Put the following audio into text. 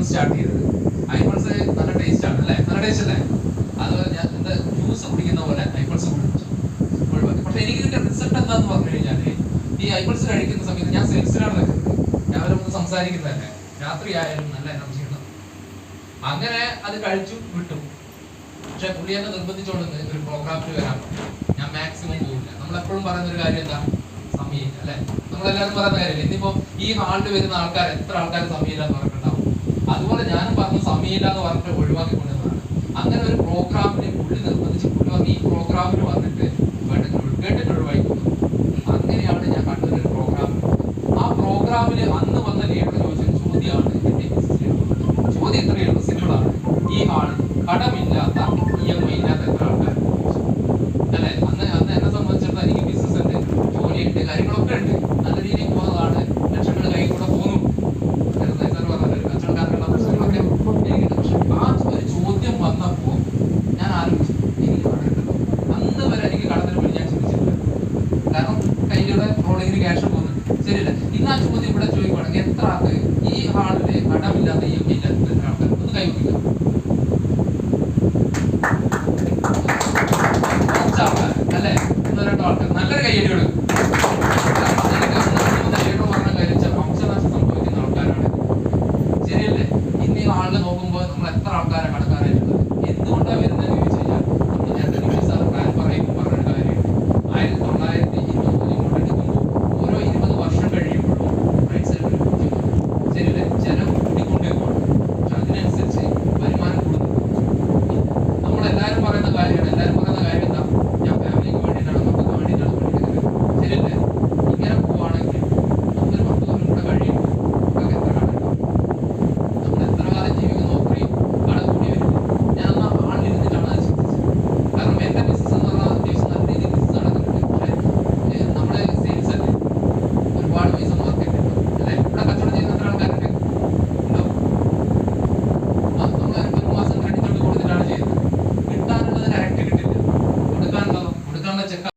അന്ന് സ്റ്റാർട്ട് ചെയ്തത്. ഐപ്പിൾസ് നല്ല ടേസ്റ്റ് ആണ് അല്ലേ, നല്ല ടേസ്റ്റ് അല്ലേ? അത് ഞാൻ എന്താ ജ്യൂസ് കുടിക്കുന്ന പോലെ ഐപ്പിൾസ് കുടിച്ചു ഒഴിവാക്കി. പക്ഷെ എനിക്ക് കിട്ടിയ റിസൾട്ട് എന്താന്ന് പറഞ്ഞു കഴിഞ്ഞാൽ, ഈ ഐപ്പിൾസ് കഴിക്കുന്ന സമയത്ത് ഞാൻ സെയിൽസിലാണ് നിൽക്കുന്നത്, ഞാൻ അവരൊന്ന് സംസാരിക്കുന്നതല്ലേ, രാത്രി ആയാലും നല്ല എനർജി ഉണ്ട്. അങ്ങനെ അത് കഴിച്ചു വിട്ടു. പക്ഷെ പുള്ളി എന്നെ നിർബന്ധിച്ചോണ്ട് ഒരു പ്രോഗ്രാമിൽ വരാൻ പറഞ്ഞു. ഞാൻ മാക്സിമം പോകില്ല. നമ്മളെപ്പോഴും പറയുന്ന ഒരു കാര്യം എന്താ, സമയമില്ല അല്ലെ? നമ്മളെല്ലാവരും പറയുന്ന കാര്യമില്ല. ഇന്നിപ്പോ ഈ ഹാളിൽ വരുന്ന ആൾക്കാർ എത്ര ആൾക്കാർ സമയമില്ല എന്ന് പറഞ്ഞിട്ടുണ്ടാവും. അതുപോലെ ഞാനും പറഞ്ഞു സമയമില്ല എന്ന് പറഞ്ഞിട്ട് ഒഴിവാക്കി കൊണ്ടുവന്നതാണ്. അങ്ങനെ ഒരു പ്രോഗ്രാമിന് പുള്ളി നിർബന്ധിച്ച് പുള്ളി വന്ന് ഈ പ്രോഗ്രാമിന് വന്നിട്ട് കേട്ടിട്ട് ഒഴിവാക്കി. അങ്ങനെയാണ് ഞാൻ കണ്ടൊരു പ്രോഗ്രാം. ആ പ്രോഗ്രാമിൽ അന്ന് വന്ന ലീഡർ ചോദിച്ച ചോദ്യമാണ് എന്റെ ചോദ്യം. ഇത്രയേ ഉള്ളൂ, സിമ്പിളാണ്. ഈ ഹാളിൽ കടമില്ലാത്ത EMI ഇല്ലാത്ത എത്ര ആൾക്കാർ അല്ലെ? അന്ന് എന്നെ സംബന്ധിച്ചിടത്തോളം എനിക്ക് ബിസിനസ് ഉണ്ട്, ജോലിയുണ്ട്, കാര്യങ്ങളൊക്കെ ഉണ്ട്, നല്ല രീതിയിൽ പോകുന്നതാണ്, ലക്ഷങ്ങൾ കൈ കൂടെ പോകുന്നു. കച്ചവടക്കാർക്കുള്ള പ്രശ്നങ്ങളൊക്കെ എനിക്കുണ്ട്. പക്ഷെ ആ ഒരു ചോദ്യം വന്നപ്പോൾ ഞാൻ ആലോചിച്ചു, എനിക്ക് കടമുണ്ടല്ലോ. അന്ന് വരെ എനിക്ക് കടത്തിന് വേണ്ടി ഞാൻ ചിന്തിച്ചിട്ടില്ല. കാരണം കയ്യിലൂടെ റോളിങ്ങിന് ക്യാഷ് പോകുന്നുണ്ട്, ശരിയല്ല? ഇന്ന് ആ ചോദ്യം ഇവിടെ ചോദിക്കുകയാണെങ്കിൽ എത്ര ആൾക്ക് ഈ ഹാളില് കടമില്ലാത്ത EMI ഇല്ലാത്ത എത്ര ആൾക്കാർ ഒന്ന് കൈവയ്ക്കുക?